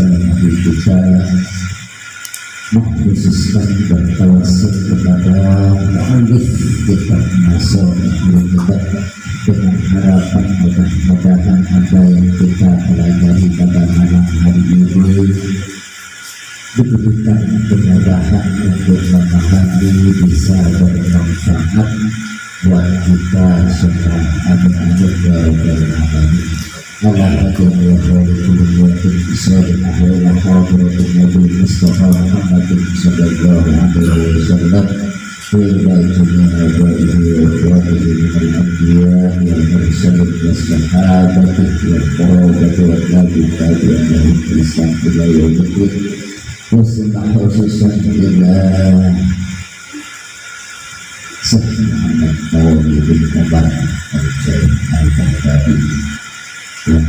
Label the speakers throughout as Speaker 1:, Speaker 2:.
Speaker 1: Nabi kita mengkhususkan bertawassul kepada mu'allif kitab Masailul Ibad dengan harapan mudah-mudahan apa yang kita pelajari pada malam hari ini diberikan kemudahan untuk memahami, bisa bermanfaat buat kita semua. Amin ya rabbal alamin. Allah akan yahweh Israel ahli hadratin Nabi Mustafa Muhammad sallallahu alaihi wasallam ila jami'a abaihi wa ikhwanihi minal anbiya wal mursalin was sahabati wal qurabati wal tabi'in lahum bi ihsan ila yaumiddin. Wassalamu khususan ila Sayyidina Muhammad Nawawi bin Mubarak al-Syekh al-Baghdadi yang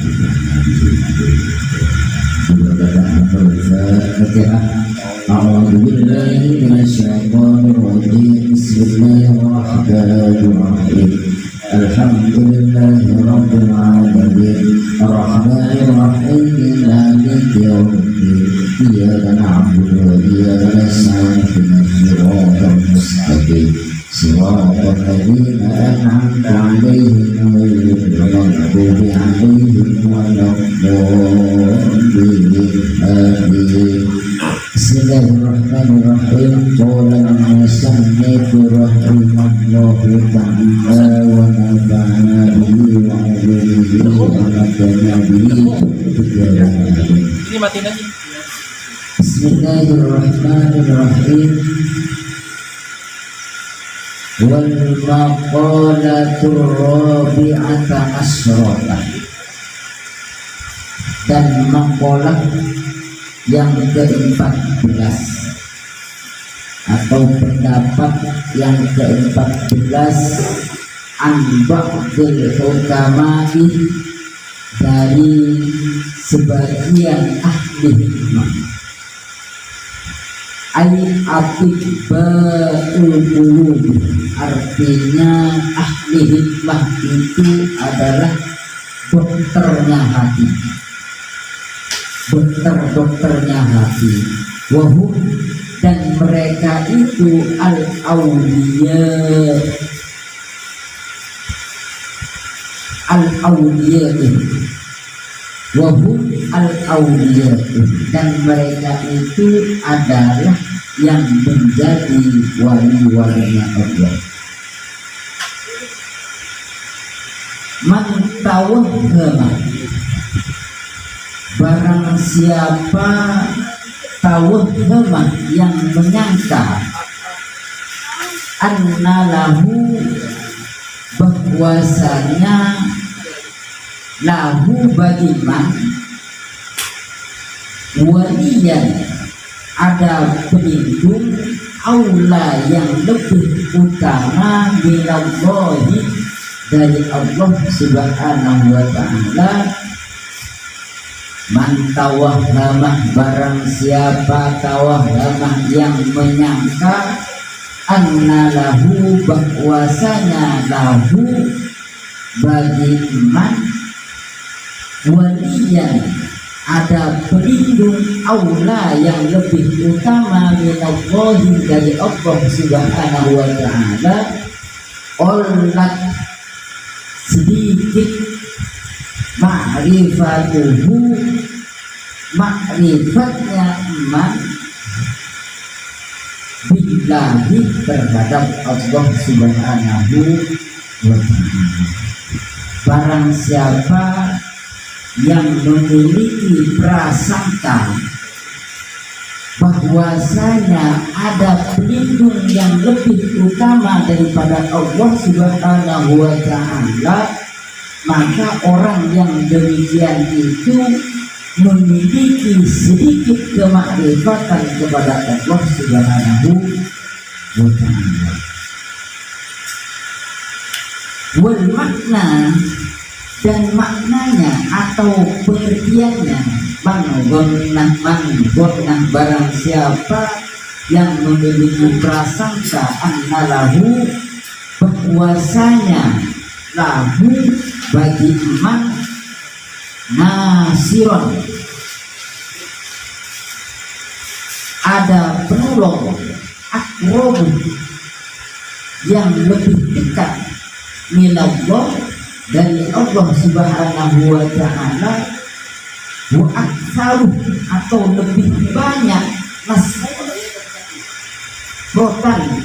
Speaker 1: أعوذ بالله من الشيطان الرجيم بسم الله الرحمن الرحيم الحمد لله رب العالمين الرحمن الرحيم مالك يوم الدين إياك نعبد وإياك نستعين اهدنا الصراط المستقيم صراط الذين أنعمت عليهم غير المغضوب عليهم ولا الضالين آمين. Bismillahirrahmanirrahim. Qala al-musannif rahimahullahu ta'ala wa nafa'ana bihi wa 'alihi wa nafa'ana bihi. Ini matiin aja. Bismillahirrahmanirrahim. Wal maqalatur rabi'ata asyrata, dan maqalah yang ke-14 atau pendapat yang ke-14 an ba'dil hukama'i, dari sebagian ahli hikmah. Al-atibba'ul qulub, artinya ahli hikmah itu adalah dokternya hati, dokternya hati. Wahum, dan mereka itu al-awliya, wahum al-awliya, dan mereka itu adalah yang menjadi wali-walinya Allah. Man tawahhama, barang siapa tawahhama, yang menyangka, annalahu, bahwasanya, lahu bagi man, waliyan, ada pelindung, aula, yang lebih utama, minallahi, dari Allah subhanahu wa ta'ala. Man tawahhamah, barang siapa tawahhamah, yang menyangka, anna lahu, bahwasanya lahu bagi man, waliyan, ada pelindung, aula, yang lebih utama, minallahi, dari Allah subhanahu wa ta'ala. Olat, sedikit, ma'rifatuhu, ma'rifatnya man, billahi, terhadap Allah subhanahu wa ta'ala. Barang siapa yang memiliki prasangka bahwasanya ada pelindung yang lebih utama daripada Allah subhanahu wa ta'ala, maka orang yang demikian itu memiliki sedikit kemakrifatan kepada Allah subhanahu wa ta'ala. Wal makna, dan maknanya atau pengertiannya, man gonah, barang siapa yang memiliki prasangka, annalahu, bahwasanya lahu bagi man, nasiron,
Speaker 2: ada penolong akrab yang lebih dekat minallah dari Allah Subhanahu wa ta'ala, wa aktsaru atau lebih banyak nasrotan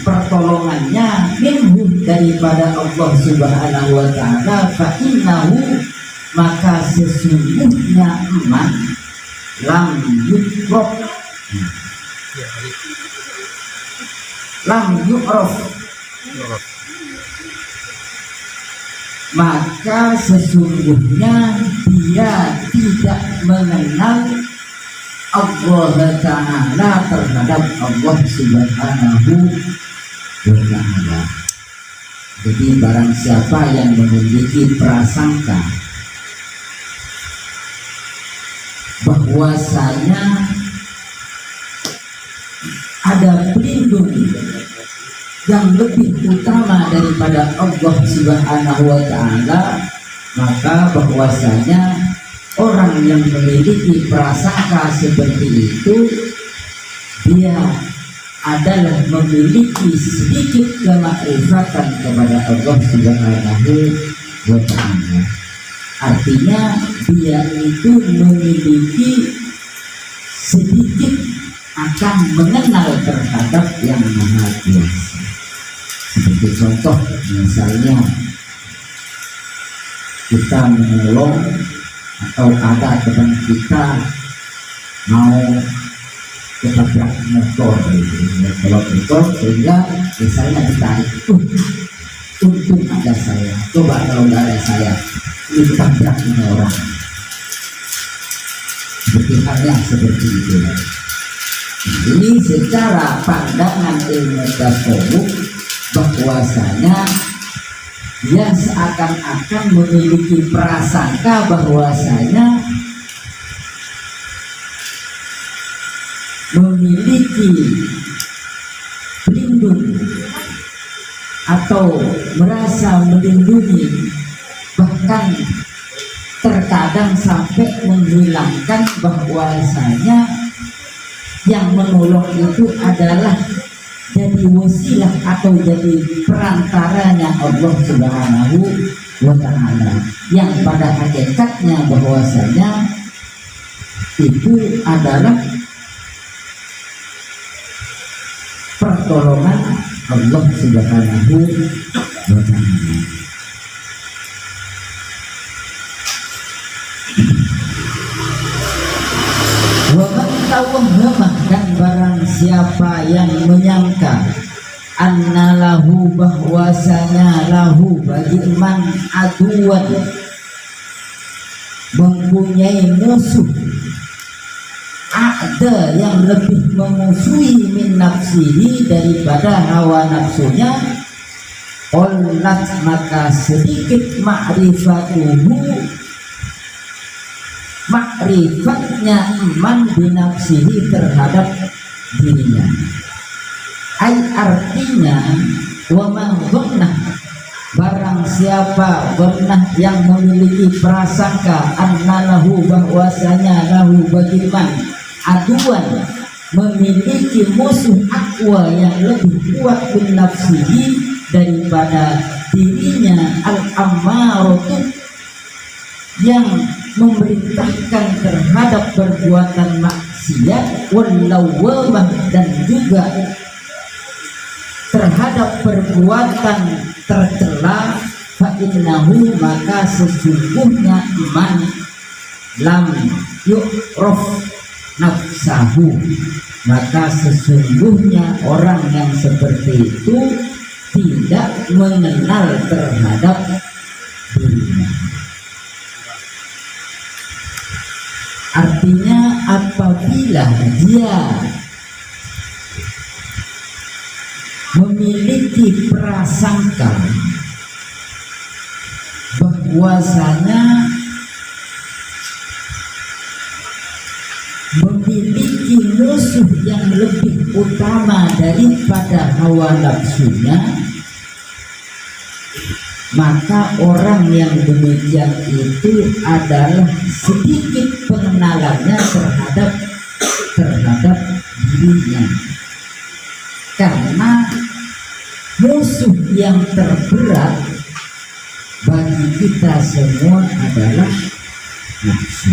Speaker 2: pertolongannya minhu daripada Allah Subhanahu wa ta'ala, fa innahu maka sesungguhnya eman lam yukrok lam yukrok maka sesungguhnya dia tidak mengenal Allah Ta'ala terhadap Allah Subhanahu wa ta'ala. Jadi barang siapa yang memiliki prasangka bahwasanya ada pelindung yang lebih utama daripada Allah Subhanahu wa ta'ala, maka bahwasanya orang yang memiliki prasangka seperti itu dia adalah memiliki sedikit kemakrifatan kepada Allah Subhanahu wa ta'ala. Artinya dia itu memiliki sedikit akan mengenal terhadap yang Maha Kuasa. Seperti contoh misalnya kita menolong atau ada teman kita mau ketabrak motor motor sehingga misalnya ditarik, untung ada saya, coba kalau nggak ada saya ini ketabrak ini orang. Seperti halnya seperti itu. Ini secara pandangan ilmu tasawuf bahwasanya dia seakan-akan memiliki prasangka bahwasanya memiliki pelindung atau merasa melindungi, bahkan terkadang sampai menghilangkan bahwasanya yang menolong itu adalah jadi wasilah atau jadi perantaranya Allah Subhanahu wa ta'ala, yang pada hakikatnya bahwasanya itu adalah pertolongan Allah Subhanahu wa ta'ala. Wa man tawahhama, dan barang siapa yang menyangka annalahu bahwasanya lahu bagi man aduwan mempunyai musuh, ada yang lebih memusuhi min nafsihi daripada hawa nafsunya, qollat maka sedikit makrifatnya iman binafsihi terhadap dirinya. Ay artinya wa man dhanna, barang siapa pernah yang memiliki prasangka annalahu bahwasanya lahu bagiman aduan memiliki musuh akwa yang lebih kuat binafsihi daripada dirinya, al-ammaratu yang memerintahkan terhadap perbuatan maksiat, wallawamah dan juga terhadap perbuatan tercela, fa innahu maka sesungguhnya man lam yu'raf nafsahu, maka sesungguhnya orang yang seperti itu tidak mengenal terhadap dirinya. Artinya apabila dia memiliki prasangka bahwasanya memiliki musuh yang lebih utama daripada hawa nafsunya, maka orang yang demikian itu adalah sedikit pengenalannya terhadap dirinya. musuh yang terberat bagi kita semua adalah nafsu.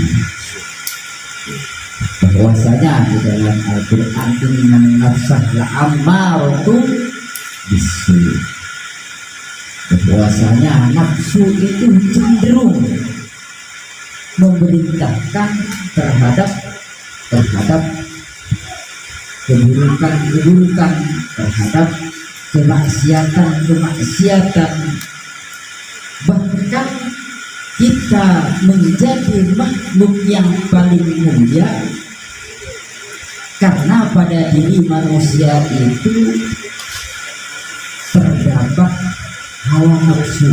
Speaker 2: Bahwasanya di dalam Al-Quran innan nafsah la'ammaratun bisu, bahwasanya nafsu itu cenderung memerintahkan terhadap keburukan, terhadap kemaksiatan. Bahkan kita menjadi makhluk yang paling mulia karena pada diri manusia itu terdapat hawa nafsu.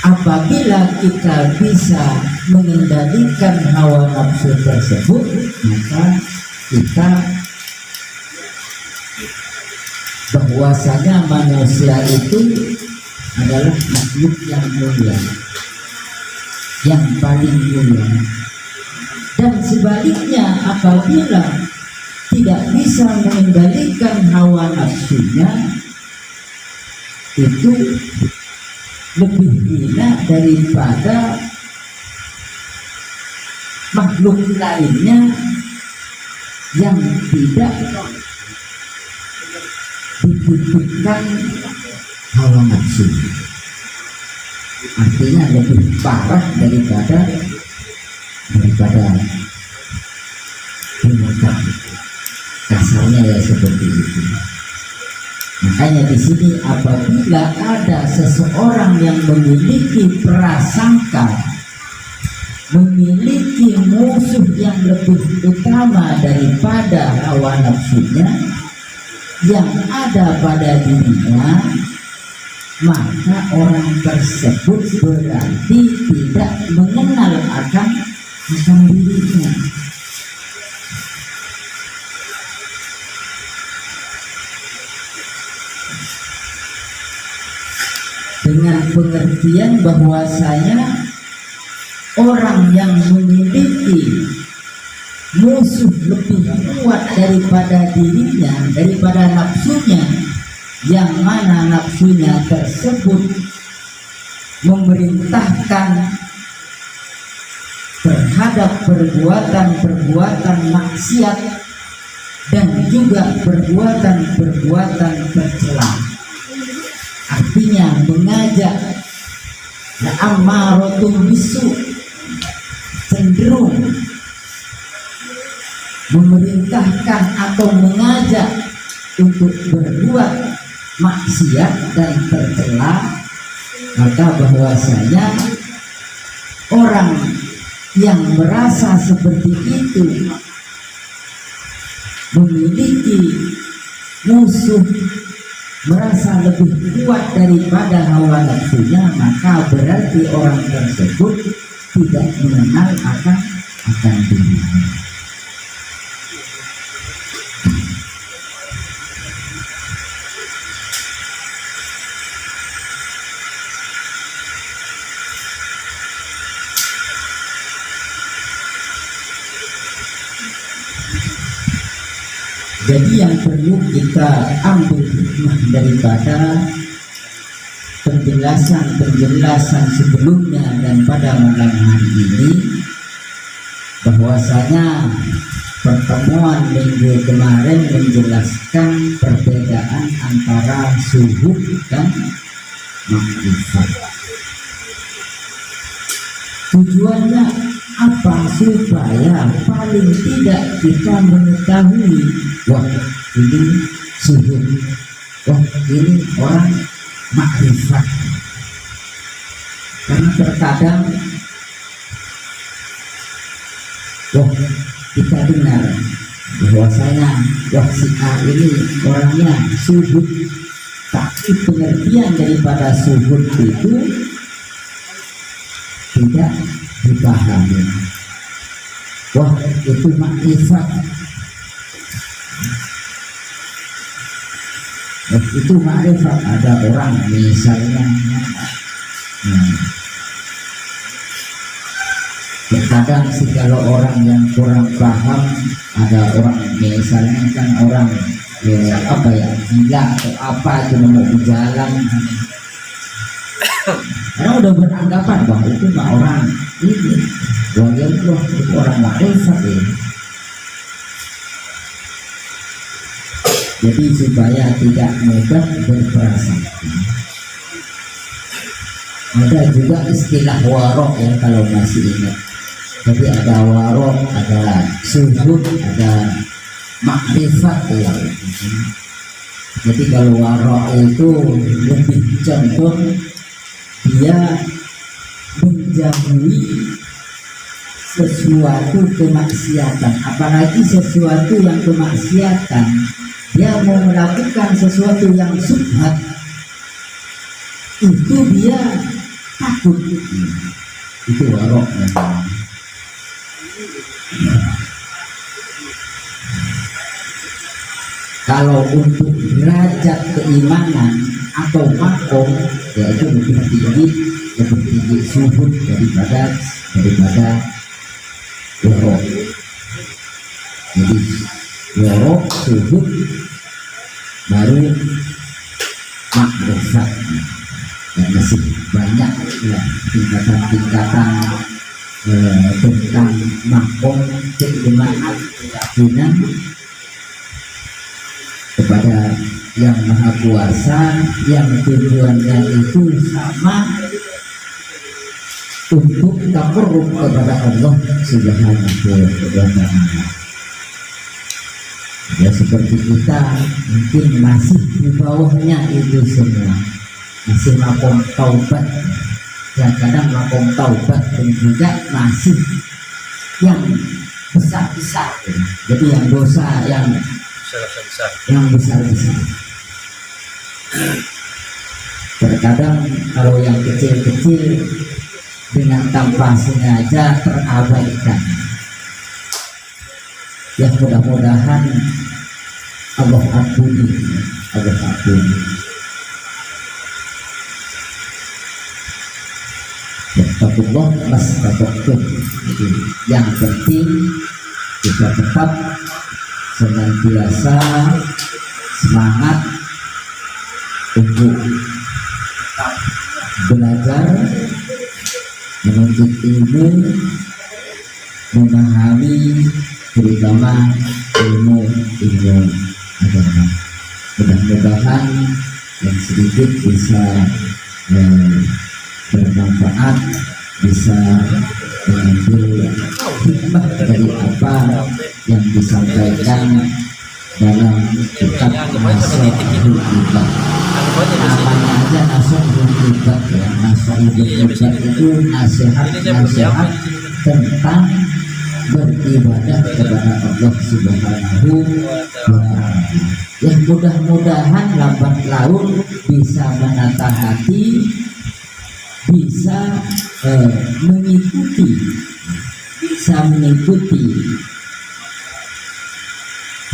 Speaker 2: Apabila kita bisa mengendalikan hawa nafsu tersebut, maka kita bahwasanya manusia itu adalah makhluk yang mulia, yang paling mulia. Dan sebaliknya, apabila tidak bisa mengendalikan hawa nafsunya, itu lebih hina daripada makhluk lainnya yang tidak ditutupkan hawa nafsu. Artinya lebih parah daripada binatang. Kasarnya ya seperti itu. Makanya di sini apabila ada seseorang yang memiliki prasangka, memiliki musuh yang lebih utama daripada hawa nafsunya yang ada pada dirinya, maka orang tersebut berarti tidak mengenal akan dirinya. Dengan pengertian bahwasanya orang yang memiliki musuh lebih kuat daripada dirinya, daripada nafsunya, yang mana nafsunya tersebut memerintahkan terhadap perbuatan-perbuatan maksiat dan juga perbuatan-perbuatan tercela. Artinya mengajak ammaratun bisu, cenderung memerintahkan atau mengajak untuk berbuat maksiat dan tercela, maka bahwasanya orang yang merasa seperti itu memiliki musuh, merasa lebih kuat daripada hawa nafsunya, maka berarti orang tersebut tidak mengenal akan dirinya. Jadi yang perlu kita ambil hikmah daripada penjelasan sebelumnya dan pada malam hari ini, bahwasanya pertemuan minggu kemarin menjelaskan perbedaan antara zuhud dan makrifat. Tujuannya apa? Supaya paling tidak kita mengetahui, wah ini zuhud, wah ini orang makrifat. Karena terkadang wah kita dengar bahwasanya wah si A ini orangnya zuhud, tapi pengertian daripada zuhud itu tidak dipahami. Wah itu makrifat, itu makrifat. Ada orang misalnya terkadang sih kalau orang yang kurang paham, ada orang misalnya kan orang apa ya, gila atau apa itu mau berjalan, karena udah beranggapan bahwa itu mah orang ini walian Allah, itu orang makrifat ya. Jadi supaya tidak mudah berprasangka. Ada juga istilah warok ya, kalau masih ingat. Jadi ada warok, ada suhud, ada makrifat ya. Jadi kalau warok itu lebih condong dia menjauhi sesuatu kemaksiatan, apalagi sesuatu yang kemaksiatan. Dia mau melakukan sesuatu yang subhat, itu dia takut. Itu warok. Kalau untuk derajat keimanan atau makom, yaitu lebih tinggi suhud daripada warok. Jadi warok, suhud, baru makrifat. Dan masih banyak ya tingkatan-tingkatan tentang makom, keimanan, keyakinan kepada yang maha kuasa, yang tujuannya itu sama, untuk takarrub kepada Allah Subhanahu wa ta'ala. Ya seperti kita mungkin masih di bawahnya itu semua, masih makom taubat. Ya kadang makom taubat dan juga masih yang besar-besar. Jadi yang dosa yang besar-besar. Terkadang kalau yang kecil-kecil dengan tanpa sengaja terabaikan. Ya mudah-mudahan Allah ampuni. Wattaqullah mastata'tum. Yang penting kita tetap senantiasa semangat untuk belajar, menuntut ilmu, memahami terutama ilmu agama. Mudah-mudahan yang sedikit bisa bermanfaat, bisa mengambil hikmah dari apa yang disampaikan dalam kitab Nasaihul Ibad. Namanya aja Nasaihul Ibad ya. Nasaihul Ibad itu nasihat tentang beribadah kepada Allah Subhanahu wa ta'ala. Ya mudah-mudahan lambat laun bisa menata hati, bisa mengikuti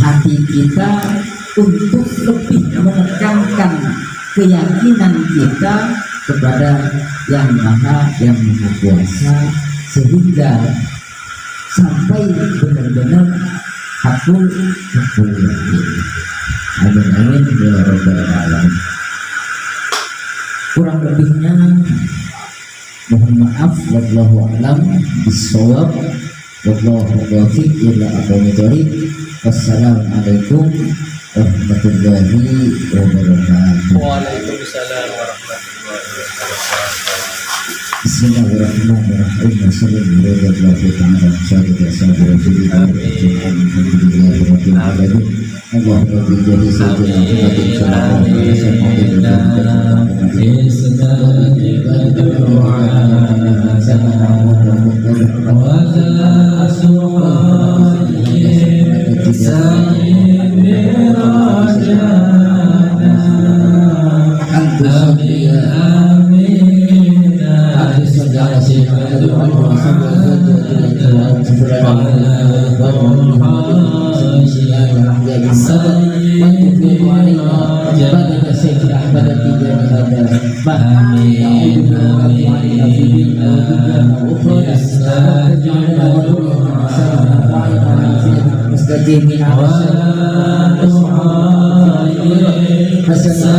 Speaker 2: hati kita untuk lebih menekankan keyakinan kita kepada yang maha kuasa, sehingga sampai benar-benar hakul yakin. Amin amin ya rabbal alamin. Kurang lebihnya mohon maaf, wallahu a'lam bissawab, wallahu muwaffiq ila aqwamit thoriq. Wassalamualaikum warahmatullahi wabarakatuh.
Speaker 3: Waalaikumsalam warahmatullahi wabarakatuh.
Speaker 1: Bismillahirrahmanirrahim. Wassalamualaikum warahmatullahi wabarakatuh. Allahumma billahi
Speaker 2: Amin.
Speaker 1: Ya,